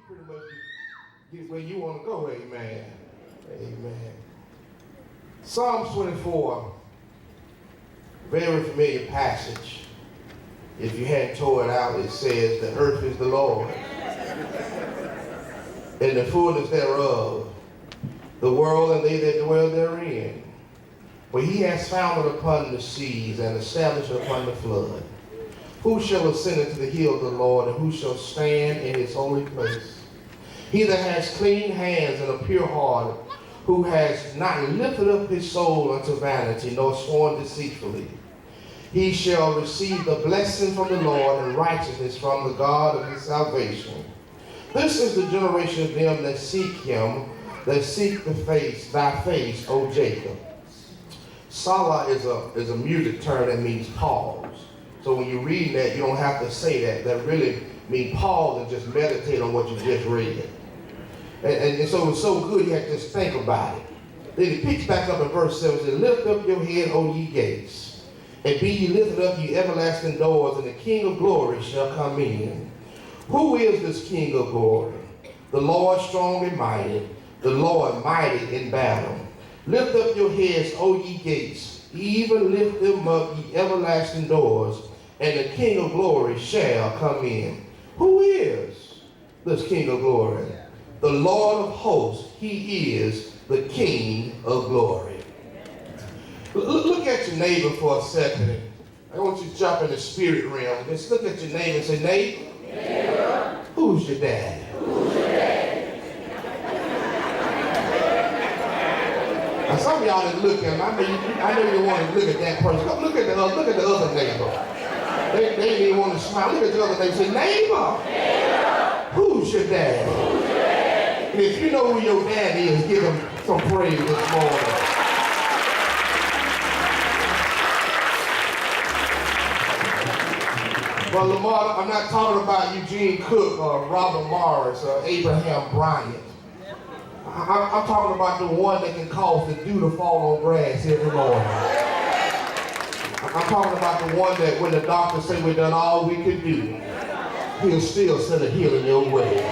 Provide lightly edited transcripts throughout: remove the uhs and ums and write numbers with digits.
pretty much get where you want to go. Amen. Amen. Psalms 24, very familiar passage. If you hadn't tore it out, it says, the earth is the Lord, and the fullness thereof, the world and they that dwell therein. For he has founded upon the seas and established upon the flood. Who shall ascend into the hill of the Lord, and who shall stand in his holy place? He that has clean hands and a pure heart, who has not lifted up his soul unto vanity, nor sworn deceitfully. He shall receive the blessing from the Lord and righteousness from the God of his salvation. This is the generation of them that seek him, that seek thy face, O Jacob. Salah is a music term that means pause. So when you read that, you don't have to say that. That really means pause and just meditate on what you just read. And so it's so good you have to just think about it. Then it picks back up in verse 7, says, lift up your head, O ye gates, and be ye lifted up, ye everlasting doors, and the King of glory shall come in. Who is this King of glory? The Lord strong and mighty, the Lord mighty in battle. Lift up your heads, O ye gates, even lift them up, ye everlasting doors, and the King of glory shall come in. Who is this King of glory? The Lord of hosts, he is the King of glory. Look at your neighbor for a second. I want you to jump in the spirit realm. Just look at your neighbor and say, neighbor, who's your daddy? Who's your daddy? Now some of y'all didn't look at him. I know you want to look at that person. Look at the other neighbor. They didn't even want to smile. Look at the other neighbor and say, neighbor, who's your daddy? And if you know who your daddy is, give him some praise this morning. Well, Lamar, I'm not talking about Eugene Cook or Robert Morris or Abraham Bryant. I'm talking about the one that can cause the dew to fall on grass every morning. I'm talking about the one that when the doctors say we've done all we could do, he'll still send a healing your way.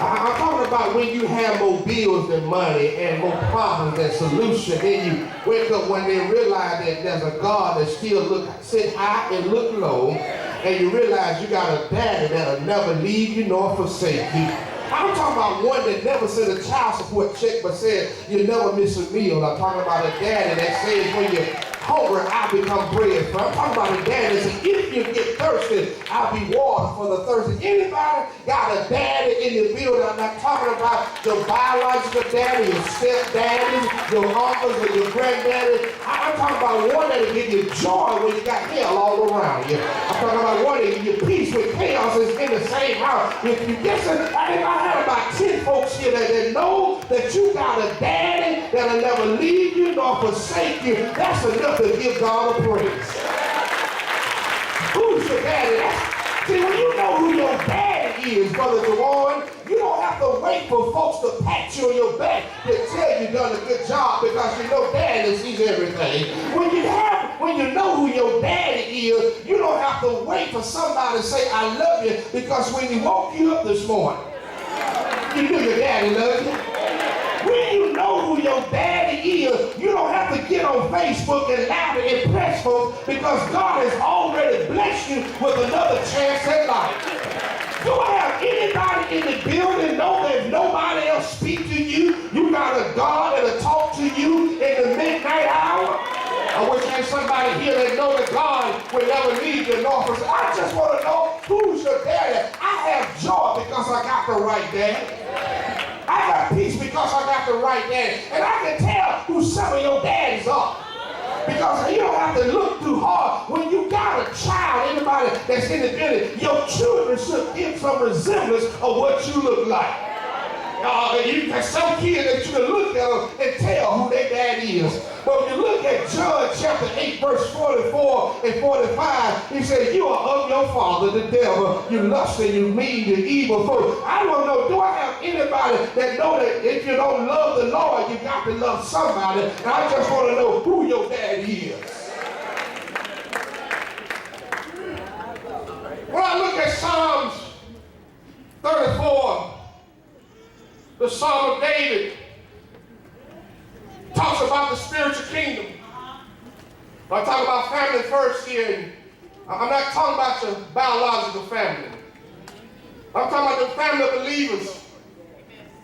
I'm talking about when you have more bills than money and more problems than solutions. Then you wake up one day and realize that there's a God that still sit high and look low, and you realize you got a daddy that'll never leave you nor forsake you. I'm talking about one that never sent a child support check but said you never miss a meal. I'm talking about a daddy that says when you're hungry, I'll become bread for. I'm talking about a daddy that says if you get thirsty, I'll be water for the thirsty. Anybody got a daddy in the building? I'm not talking about your biological daddy, your stepdaddy, your uncles, or your granddaddy. I'm talking about one that'll give you joy when you got hell all around you. I'm talking about one that'll give you peace when chaos is in the same house. If you listen, I had about 10 folks here that know that you got a daddy that'll never leave you nor forsake you. That's enough to give God a praise. Who's your daddy? See, when you know who your daddy is, Brother Jawan, you don't have to wait for folks to pat you on your back to tell you done a good job because you know daddy sees everything. When you know who your daddy is, you don't have to wait for somebody to say, I love you, because when he woke you up this morning, you knew your daddy loved you. When you know who your daddy is, you don't have to get on Facebook and lie to impress folks because God has already blessed you with another chance at life. Do I have anybody in the building know that if nobody else speak to you, you got a God that'll talk to you in the midnight hour? I wish there's somebody here that know that God will never leave you nor forsake. I just want to know who's your daddy. I have joy because I got the right daddy. I got peace because I got the right daddy. And I can tell who some of your daddies are. Because you don't have to look too hard. When you got a child, anybody that's in the building, your children should give some resemblance of what you look like. You got some kids that you can look at them and tell who their daddy is. But when you look at John chapter 8, verse 44 and 45, he said, you are of your father, the devil. You lust and you mean, you evil fool. I don't know, do I have anybody that know that if you don't love the Lord, you got to love somebody? And I just want to know who your daddy is. When I look at Psalms 34, I talk about family first here, and I'm not talking about your biological family. I'm talking about the family of believers.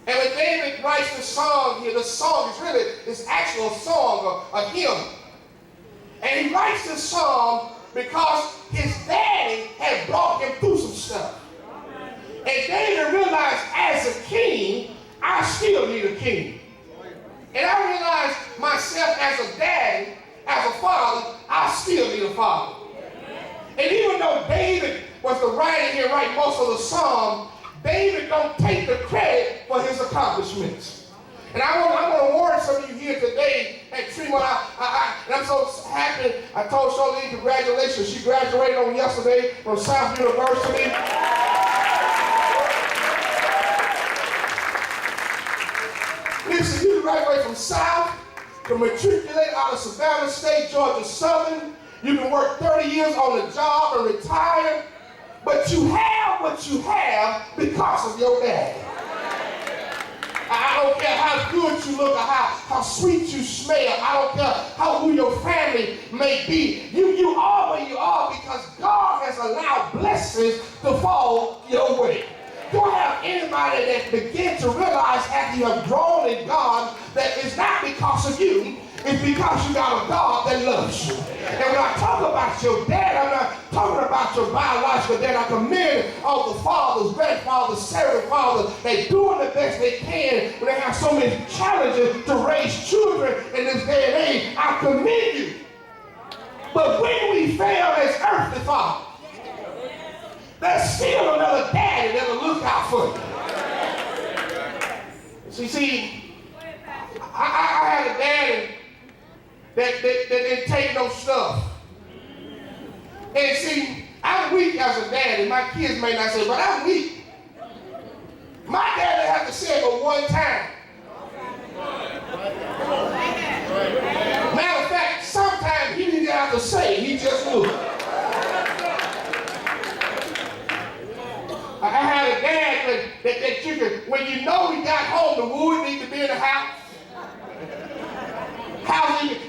And when David writes this song here, the song is really, it's actually a song, a hymn. And he writes this song because his daddy had brought him through some stuff. And David realized, as a king, I still need a king. And I realized myself as a daddy, as a father, I still need a father. And even though David was the writer here, write most of the psalm, David don't take the credit for his accomplishments. And I want to warn some of you here today at Tremont. And I'm so happy. I told Charlene congratulations. She graduated on yesterday from South University. Listen, you graduate from South, to matriculate out of Savannah State, Georgia Southern. You can work 30 years on the job and retire. But you have what you have because of your daddy. I don't care how good you look or how sweet you smell. I don't care who your family may be. You are where you are because God has allowed blessings to fall your way. You don't have anybody that begins to realize after you have grown in God that it's not because of you. It's because you got a God that loves you. And when I talk about your dad, I'm not talking about your biological dad. I commend all the fathers, grandfathers, servant fathers. They're doing the best they can when they have so many challenges to raise children in this day and age. I commend you. But when we fail as earthly fathers, there's still another daddy that'll look out for you. See, I had a daddy that didn't take no stuff. And see, I'm weak as a daddy. My kids may not say, but I'm weak. My dad didn't have to say it but one time. Matter of fact, sometimes he didn't have to say it. He just knew. I had a dad that you could, when you know he got home, the wood needs to be in the house.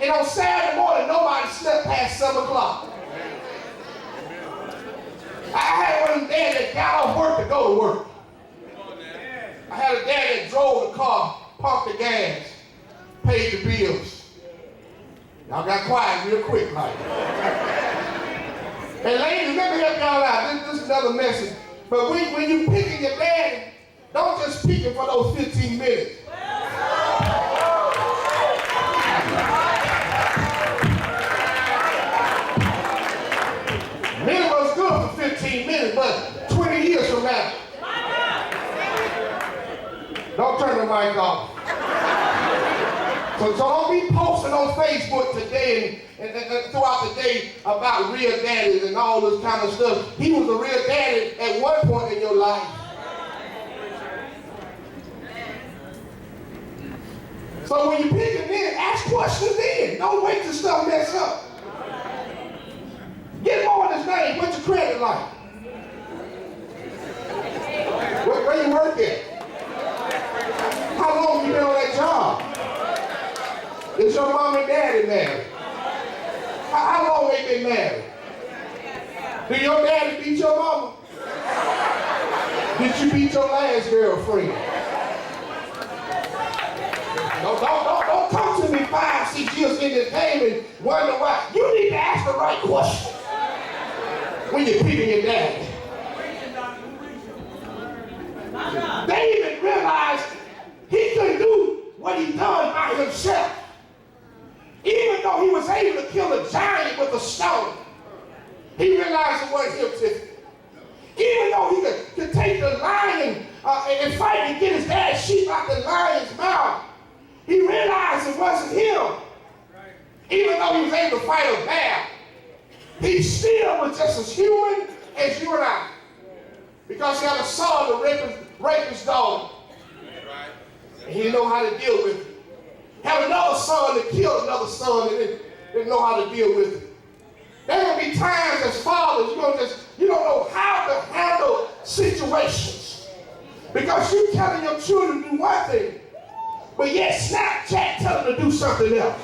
And on Saturday morning, nobody slept past 7 o'clock. I had one of them dads that got off work to go to work. I had a dad that drove the car, pumped the gas, paid the bills. Y'all got quiet real quick, like. And ladies, let me help y'all out. This is another message. But when you picking your daddy, don't just pick him for those 15 minutes. It was good for 15 minutes, but 20 years from now, don't turn the mic off. So don't be posting on Facebook today and throughout the day about real daddies and all this kind of stuff. He was a real daddy at one point in your life. So when you pick him in, ask questions then. Don't wait till stuff mess up. Get more in his name. What's your credit like? Where you work at? How long you been on that job? Is your mom and daddy married? How long they been married? Do your daddy beat your mama? Did you beat your last girlfriend? Don't come to me 5, 6 years in this game and wonder why. You need to ask the right question when you're picking your daddy. David realized he couldn't do what he done by himself. Even though he was able to kill a giant with a stone, he realized it wasn't him, Tiffany. Even though he could take the lion and fight and get his dad's sheep out the lion's mouth, he realized it wasn't him. Even though he was able to fight a bear, he still was just as human as you and I. Because he had a son to rape his daughter. And he didn't know how to deal with it. Had another son that killed another son and didn't know how to deal with it. There will be times as fathers you don't know how to handle situations. Because you're telling your children to do one thing, but yet Snapchat tell them to do something else.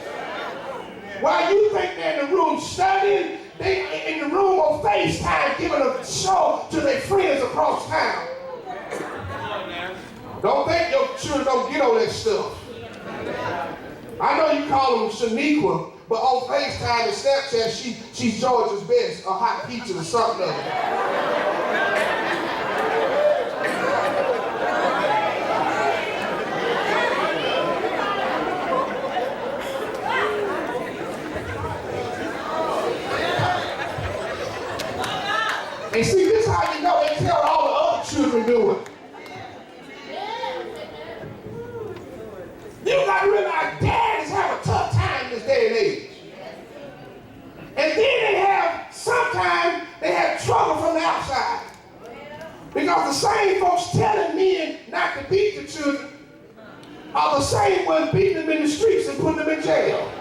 While you think they're in the room studying, they in the room on FaceTime giving a show to their friends across town. Don't think your children don't get on that stuff. I know you call them Shaniqua, but on FaceTime and Snapchat, she's Georgia's best, or hot pizza or something of it. And see, this is how you know they tell all the other children do it. You got to realize dads have a tough time in this day and age. And then sometimes they have trouble from the outside. Because the same folks telling men not to beat the children are the same ones beating them in the streets and putting them in jail.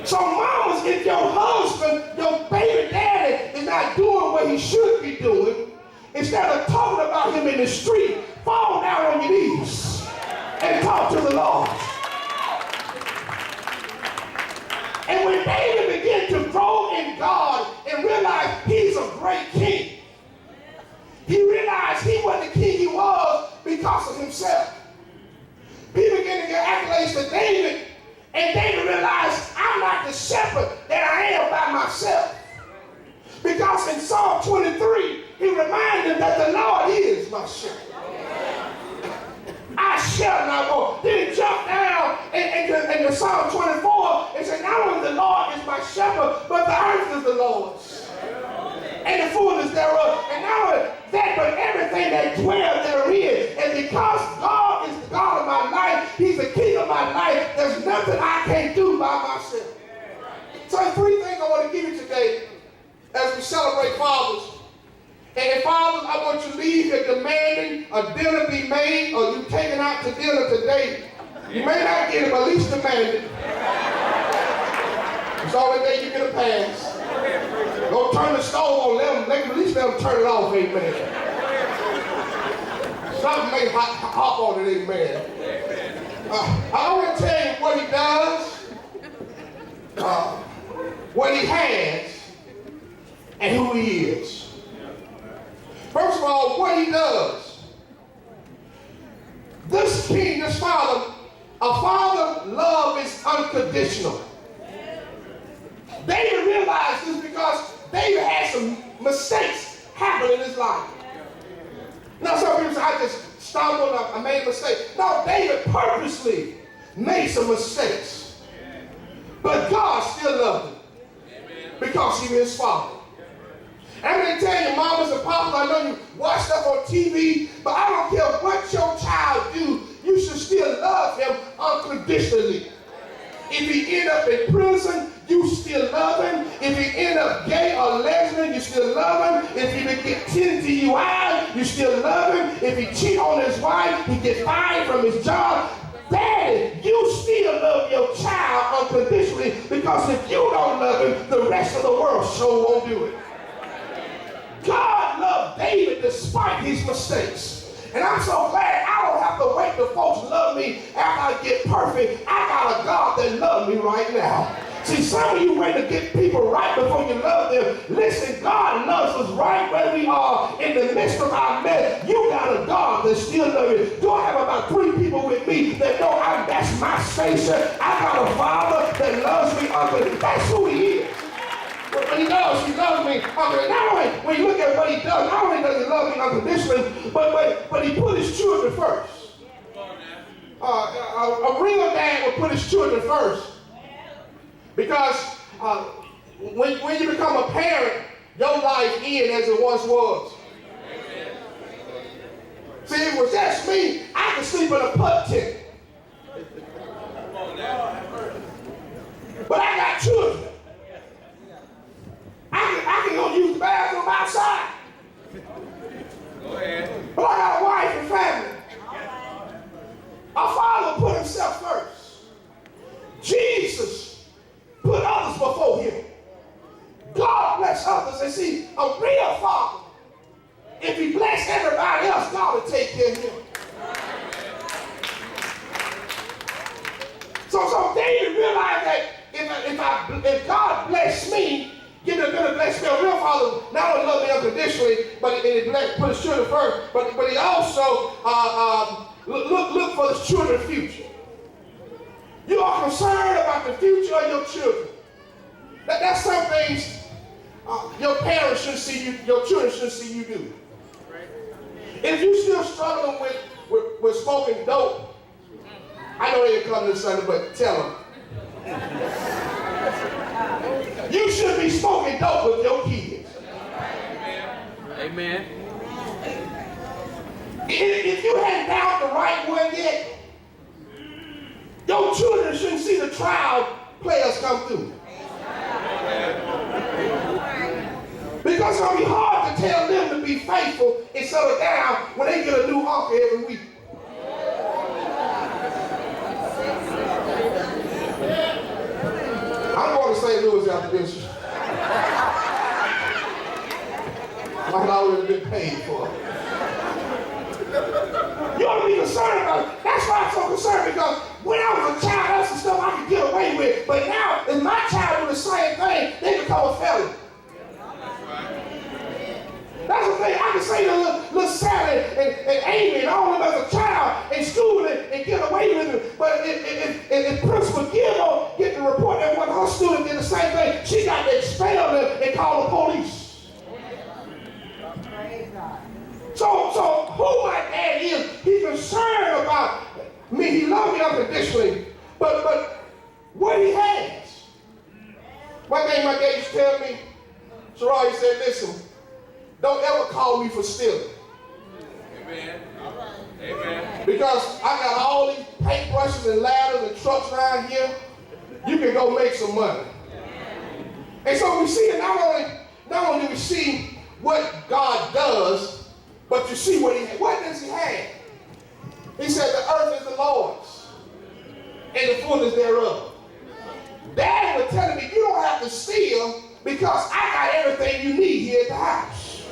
So mamas, if your husband, your baby daddy is not doing what he should be doing, instead of talking about him in the street, fall down on your knees and talk to the Lord. And when David began to grow in God and realize he's a great king, he realized he wasn't the king he was because of himself. He began to get accolades to David, and David realized, I'm not the shepherd that I am by myself. Because in Psalm 23, he reminded him that the Lord is my shepherd. I shall not go. Then he jumped down in Psalm 24 and said, not only the Lord is my shepherd, but the earth is the Lord's, and the fullness thereof. And not only that, but everything that dwells therein. And because God is the God of my life, he's the king of my life, there's nothing I can't do by myself. So three things I want to give you today as we celebrate fathers. And fathers, I want you to leave here demanding a dinner be made, or you taking out to dinner today. You may not get it, but at least demand it. It's the only day you get a pass. Don't turn the stove on, at least let them turn it off, amen. Something may hop on it, amen. I want to tell you what he does, what he has, and who he is. First of all, what he does. This king, this father, a father's love is unconditional. David realized this because David had some mistakes happen in his life. Now, some people say, I just stumbled, I made a mistake. No, David purposely made some mistakes. But God still loved him because he was his father. I'm going to tell you, mamas and papas, I know you watch stuff on TV, but I don't care what your child do, you should still love him unconditionally. If he end up in prison, you still love him. If he end up gay or lesbian, you still love him. If he get 10 DUI, you still love him. If he cheat on his wife, he gets fired from his job. Daddy, you still love your child unconditionally, because if you don't love him, the rest of the world sure won't do it. God loved David despite his mistakes. And I'm so glad I don't have to wait till folks love me after I get perfect. I got a God that loves me right now. See, some of you wait to get people right before you love them. Listen, God loves us right where we are in the midst of our mess. You got a God that still loves you. Do I have about 3 people with me that know that's my station? I got a Father that loves me unconditionally. That's who he is. When he loves me unconditionally. Not only, when you look at what he does, not only does he love me unconditionally, but he put his children first. A real dad would put his children first. Because when you become a parent, your life ends as it once was. See, if it was just me, I could sleep in a putt tent. But I got children. I can go use the bathroom outside. Go ahead. But I got a wife and family. Our Father put himself first. Jesus put others before him. God bless others. And see, a real father, if he bless everybody else, God will take care of him. So David realized God bless me, give me a good bless me. A real father not only love me unconditionally, but he put his children first, but he also look for his children's future. You are concerned about the future of your children. That's some things your parents should see you, your children should see you do. If you're still struggling with smoking dope, I know they didn't come this Sunday, but tell them. You should be smoking dope with your kids. Amen. If you hadn't found the right one yet, your children shouldn't see the trial players come through. Because it's going to be hard to tell them to be faithful and settle down when they get a new uncle every week. I'm going to St. Louis after this. I've already been paid for. You ought to be concerned about it. That's why I'm so concerned, because when I was a child, that's the stuff I could get away with. But now, if my child do the same thing, they become a felon. That's the thing. I can say to little Sally and Amy and all of them as a child in school and get away with it. But if Principal Gilmore get the report that one of her students did the same thing, she got to expel them and call the police. So who my dad is, he's concerned about me. He loves me unconditionally. But what he has. One thing my dad used to tell me, Sarah, he said, listen, don't ever call me for stealing. Amen. Amen. Because I got all these paintbrushes and ladders and trucks around here. You can go make some money. And so we see, not only do we see what God does, but you see what does he have? He said the earth is the Lord's and the fullness thereof. Dad was telling me you don't have to steal because I got everything you need here at the house.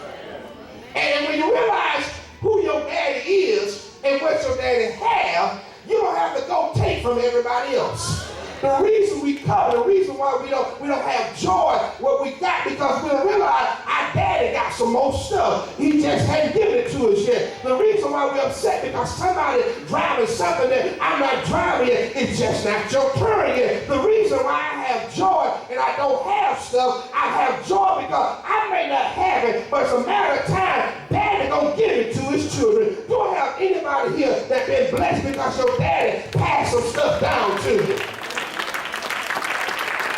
And when you realize who your daddy is and what your daddy have, you don't have to go take from everybody else. The reason we come, the reason why we don't have joy, what we got, because we don't realize our daddy got some more stuff. He just hadn't given it to us yet. The reason why we're upset because somebody driving something that I'm not driving yet, it's just not your turn yet. The reason why I have joy and I don't have stuff, I have joy because I may not have it, but it's a matter of time. Daddy gonna give it to his children. Do I have anybody here that been blessed because your daddy passed some stuff down to you?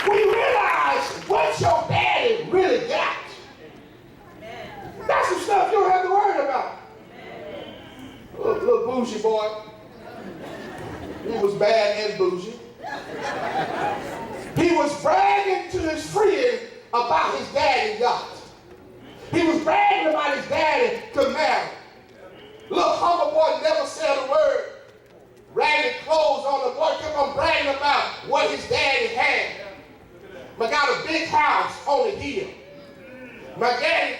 We realize what your daddy really got. That's some stuff you don't have to worry about. Little bougie boy. He was bad and bougie. He was bragging to his friend about his daddy yacht. He was bragging about his daddy could marry. Little humble boy never said a word. Ragged clothes on, the boy kept on bragging about what his daddy had. I got a big house on the hill. My daddy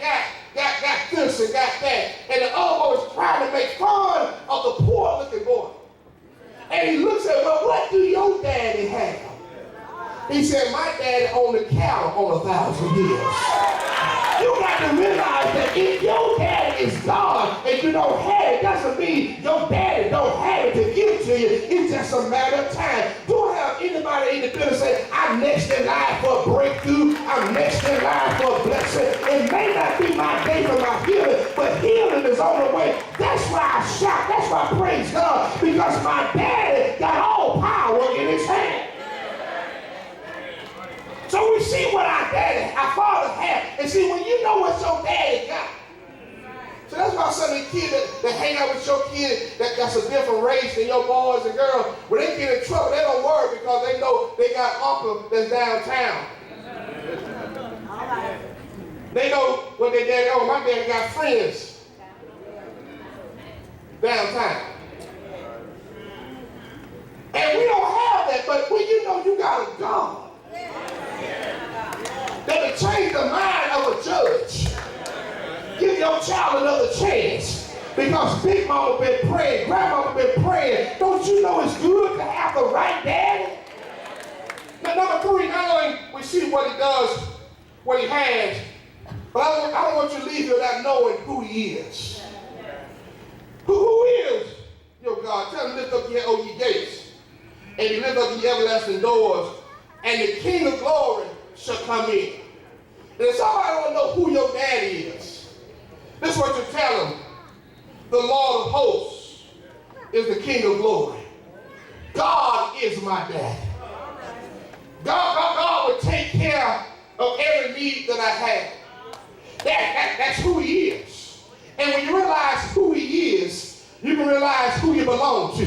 got this and got that. And the other boy was trying to make fun of the poor looking boy. And he looks at, well, what do your daddy have? He said, my daddy owned a cattle on 1,000 years. You got to realize that if your daddy is God and you don't have it, doesn't mean your daddy don't have it to give to you. It's just a matter of time. Do I have anybody in the building say, I'm next in line for a breakthrough. I'm next in line for a blessing. It may not be my day for my healing, but healing is on the way. That's why I shout. That's why I praise God, because my daddy got all power in his hand. So we see what our father had. And see, when you know what your daddy got. So that's why some of the kids that hang out with your kid that's a different race than your boys and girls, when they get in trouble, they don't worry because they know they got uncle that's downtown. They know what their daddy owns. My daddy got friends downtown. And we don't have that, but when you know you got a God that'll change the mind of a judge. Give your child another chance. Because Big Mama been praying, Grandmama been praying. Don't you know it's good to have the right daddy? Now, number 3, not only we see what he does, what he has. But I don't want you to leave here without knowing who he is. Who is your God? Tell him, lift up ye gates, and you lift up ye everlasting doors, and the King of glory shall come in. And if somebody don't know who your daddy is, this is what you tell him. The Lord of hosts is the King of glory. God is my daddy. God will take care of every need that I have. That's who he is. And when you realize who he is, you can realize who you belong to.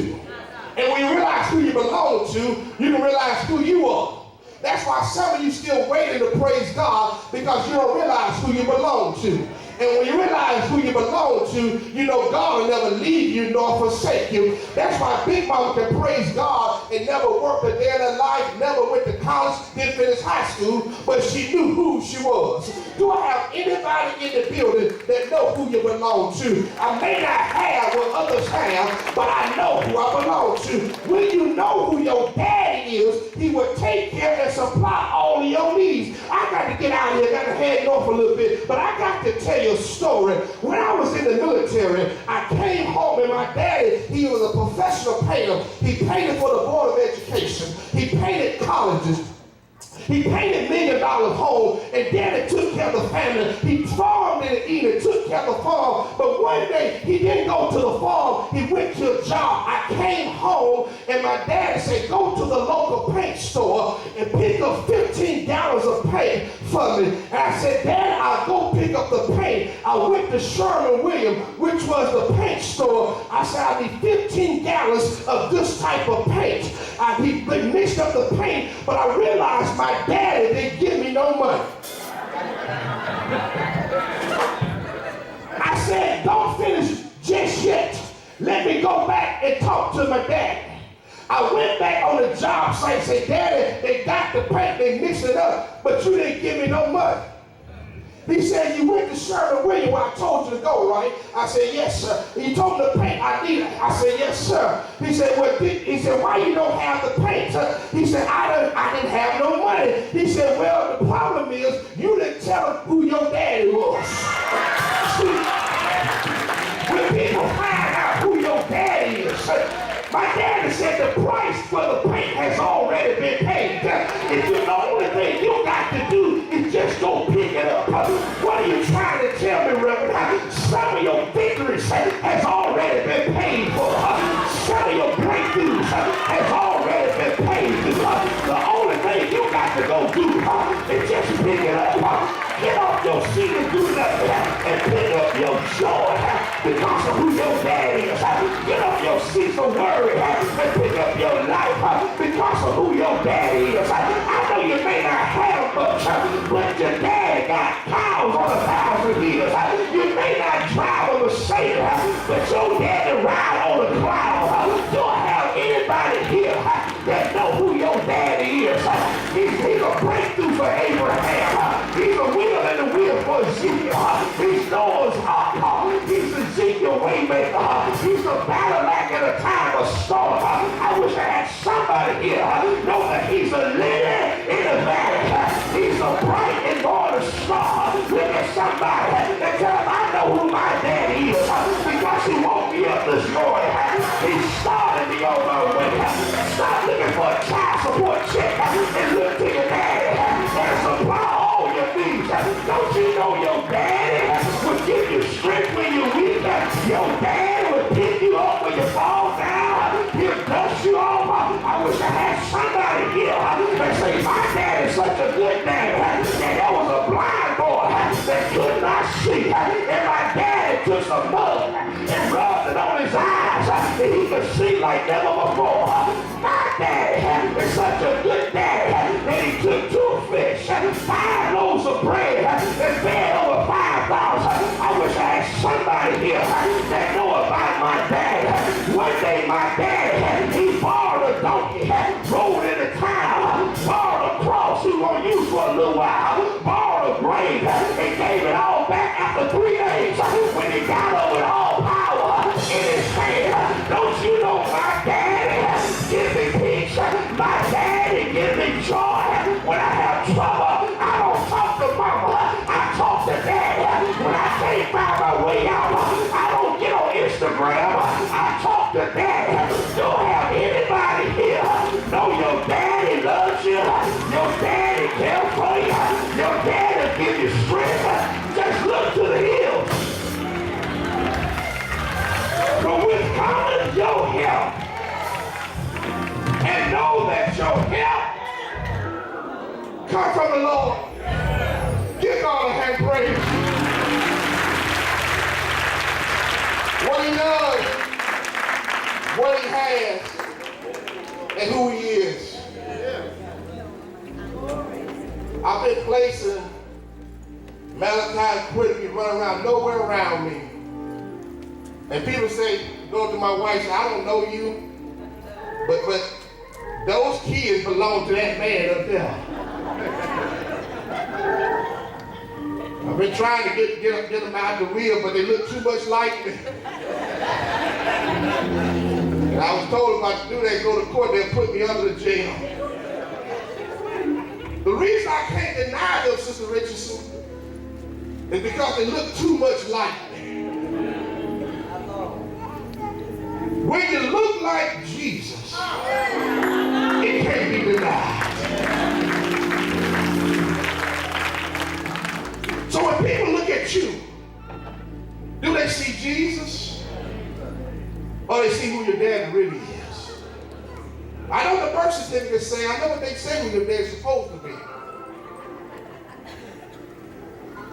And when you realize who you belong to, you can realize who you are. That's why some of you still waiting to praise God, because you don't realize who you belong to. And when you realize who you belong to, you know God will never leave you nor forsake you. That's why Big Mama can praise God and never worked a day in her life, never went to college, didn't finish high school, but she knew who she was. Do I have anybody in the building that know who you belong to? I may not have what others have, but I know who I belong to. When you know who your daddy is, he will take care and supply all of your needs. I got to get out of here, got to head north a little bit, but I got to tell you a story. When I was in the military, I came home and my daddy, he was a professional painter. He painted for the Board of Education. He painted colleges. He painted $1 million homes, and Daddy took care of the family. He farmed in Eden, took care of the farm. But one day, he didn't go to the farm. He went to a job. I came home, and my daddy said, go to the local paint store and pick up 15 gallons of paint for me. And I said, Dad, I'll go pick up the paint. I went to Sherman-Williams, which was the paint store. I said, I need 15 gallons of this type of paint. He mixed up the paint, but I realized my daddy didn't give me no money. I said, don't finish just yet. Let me go back and talk to my daddy. I went back on the job site and said, Daddy, they got the paint, they mixed it up, but you didn't give me no money. He said, you went to Sherman-Williams where I told you to go, right? I said, yes, sir. He told me the paint, I need it. I said, yes, sir. He said, why you don't have the paint, sir? He said, I didn't have no money. He said, well, the problem is you didn't tell him who your daddy was. See, when people find out who your daddy is, my daddy said the price for the paint has already been paid. If the only thing you got to do is just go pick it up. What are you trying to tell me, Reverend? Some of your victories has already been paid for. Some of your breakthroughs has already been paid for. The only thing you got to go do is just pick it up. Get off your seat and do nothing and pick up your joy because of who your daddy is. Get off your seat from worry and pick up your life because of who your daddy is. I know you may not have much, but your dad got cows on 1,000 years. You may not drive a Mercedes, but your daddy ride on a cloud. Do I have anybody here that know who your daddy is? He's a breakthrough for Abraham. He's a wheel in the wheel for Ezekiel. He's Noah's ark. He's Ezekiel waymaker. He's a battle act in a time of storm. I wish I had somebody here know that he's a lily in the valley. He's a bright and morning star. Look at somebody and tell him, I know who my daddy is because he woke me up this morning. He started me on my way. Stop looking for a child support check and look to your daddy and supply all your needs. Don't you know your daddy will give you strength when you're weak? Your daddy will pick you up when you fall down. He'll dust you off. I wish I had somebody here that say, my dad is such a good daddy. And there was a blind boy that could not see. And my daddy took some mud and rubbed it on his eyes. And he could see like never before. My daddy is such a good daddy. And he took 2 fish, 5 loaves of bread, and fed over 5,000. I wish I had somebody here that know about my dad. One day my dad, he borrowed a donkey, rode into town, borrowed a cross he won't use for a little while, borrowed a grave, and gave it all back after 3 days. When he got up with all power in his hand, don't you know my daddy give me peace? My daddy give me joy when I have trouble. come from the Lord. Give God a hand praise. What he does, what he has, and who he is. I've been placing Malachi and Quentin run around nowhere around me. And people say, go to my wife, say, I don't know you, but those kids belong to that man up there. I've been trying to get them out the wheel, but they look too much like me. And I was told if I do that, go to court, they'll put me under the jail. The reason I can't deny them, Sister Richardson, is because they look too much like me. When you look like Jesus, it can't be denied. So when people look at you, do they see Jesus? Or they see who your dad really is? I know the birth certificate say, I know what they say who your dad's supposed to be.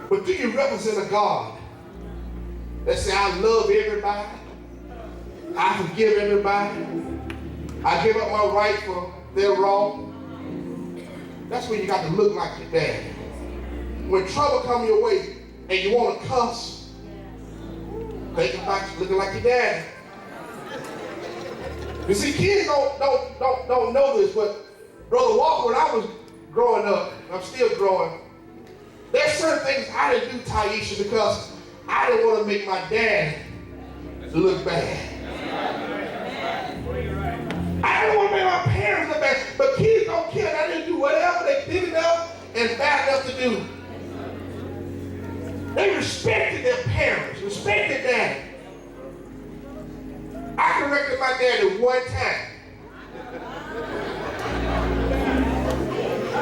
But do you represent a God that say, I love everybody, I forgive everybody, I give up my right for their wrong? That's when you got to look like your dad. When trouble come your way and you want to cuss, think about you looking like your dad. You see, kids don't know this, but Brother Walker, when I was growing up, I'm still growing, there's certain things I didn't do, Taisha, because I didn't want to make my dad look bad. I didn't want to make my parents look bad, but kids don't care. I didn't do whatever they big enough and bad enough to do. They respected their parents, respected daddy. I corrected my daddy one time.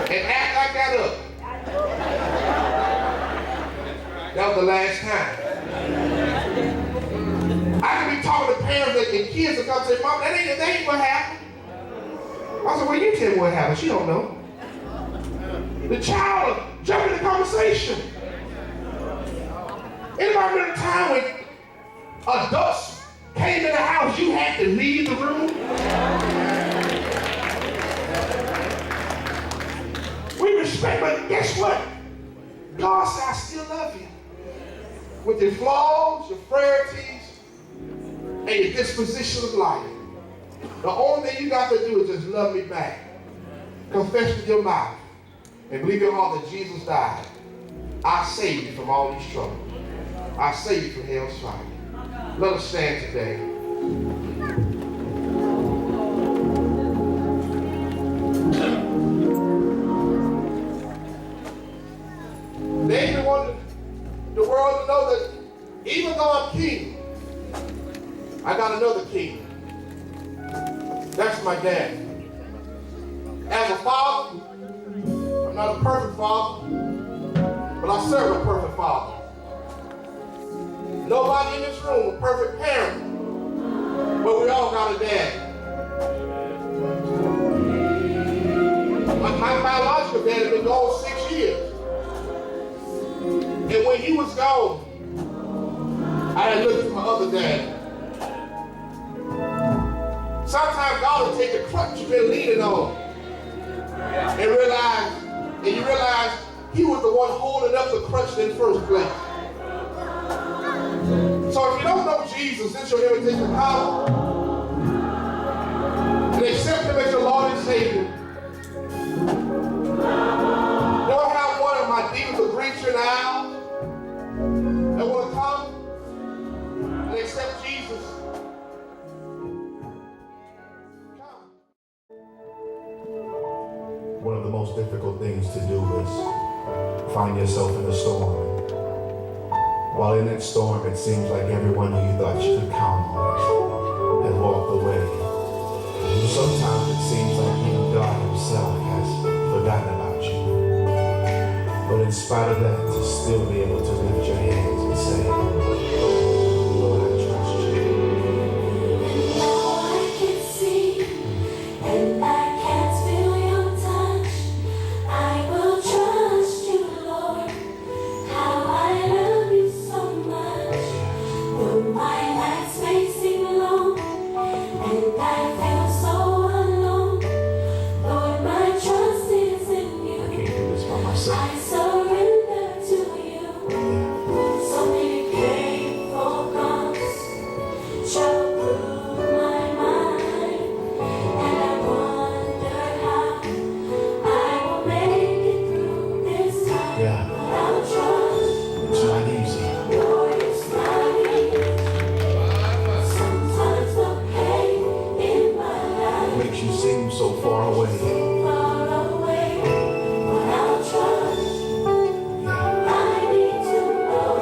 And after I got up, that was the last time. I can be talking to parents and kids will come and say, Mom, that ain't what happened. I said, well, you tell me what happened. She don't know. The child jumped in the conversation. Anybody remember a time when adults came in the house, you had to leave the room? We respect, but guess what? God said, I still love you. With your flaws, your frailties, and your disposition of life. The only thing you got to do is just love me back. Confess with your mouth and believe in your heart that Jesus died. I saved you from all these troubles. I saved you from hell's fire. Let us stand today. David wanted the world to know that even though I'm king, I got another king. That's my dad. As a father, I'm not a perfect father, but I serve a perfect father. Nobody in this room a perfect parent, but we all got a dad. My biological dad had been gone 6 years. And when he was gone, I had looked at my other dad. Sometimes God will take the crutch you've been leaning on and you realize he was the one holding up the crutch in the first place. So if you don't know Jesus, this is your invitation to come and accept him as your Lord and Savior. Don't have one of my deacons to greet you now that want to come and accept Jesus. Come. One of the most difficult things to do is find yourself in a storm. While in that storm, it seems like everyone who you thought you could count on has walked away. Sometimes it seems like even God himself has forgotten about you. But in spite of that, to still be able to lift your hands and say, Lord, I trust you. Now I can see and I can feel your touch. I will say. I surrender to you. So many painful thoughts travel through my mind, and I wonder how I will make it through this time. Yeah. Without trust, It's not easy. Lord, it's not easy. Sometimes the pain in my life Makes you seem so far away. far away. Without trust, Yeah. I need to know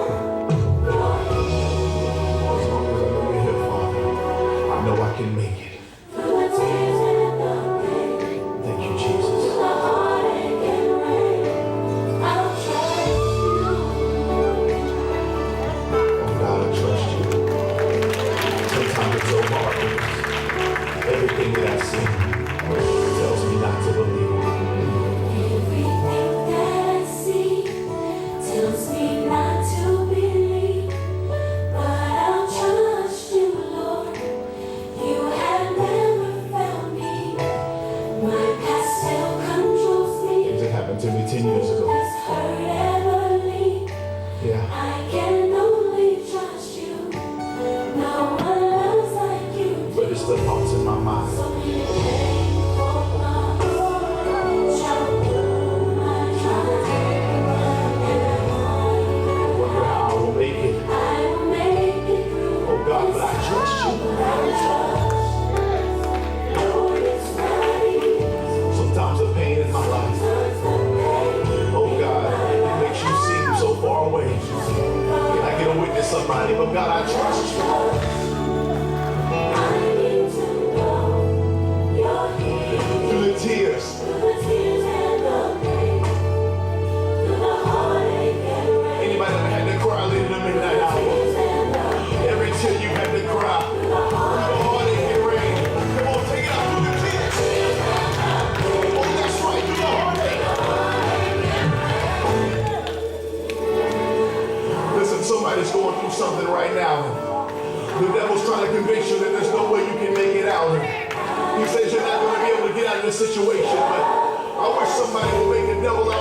your As long as I know you're here, Father, I know I can make it. through the tears and the pain, Thank you, Jesus. the heartache and rain. I'll trust you. Oh God, I trust you. Sometimes it's so hard because everything that I see tells me not to believe. Everything that I see tells me not to believe, but I'll trust you, Lord. You have never found me. My past still controls me. Things that happened to me 10 years ago. This hurt ever leave. Yeah. I can only trust you. No one loves like you But do. it's the thoughts in my mind. So many painful thoughts travel through my mind, and I Wonder how I will make it. I will make it through. Oh God, but I trust you. Without trust, Lord, it's not easy. Sometimes the pain in my life, Sometimes the pain oh God, it makes you seem so far away. Can I get a witness, somebody? But God, I trust you. I need to know you're here. Through the tears, Through the tears and the pain, through the heartache and rain, anybody ever had to cry late in the midnight hour? tears and the Every tear you had to cry. Through the heartache and rain. Come on, take it out through the tears. Oh, that's right, through the heartache. Listen, somebody's going through something right now. The devil's trying to convince you that there's no way you can make it out. He says you're not going to be able to get out of this situation, but I wish somebody would make the devil out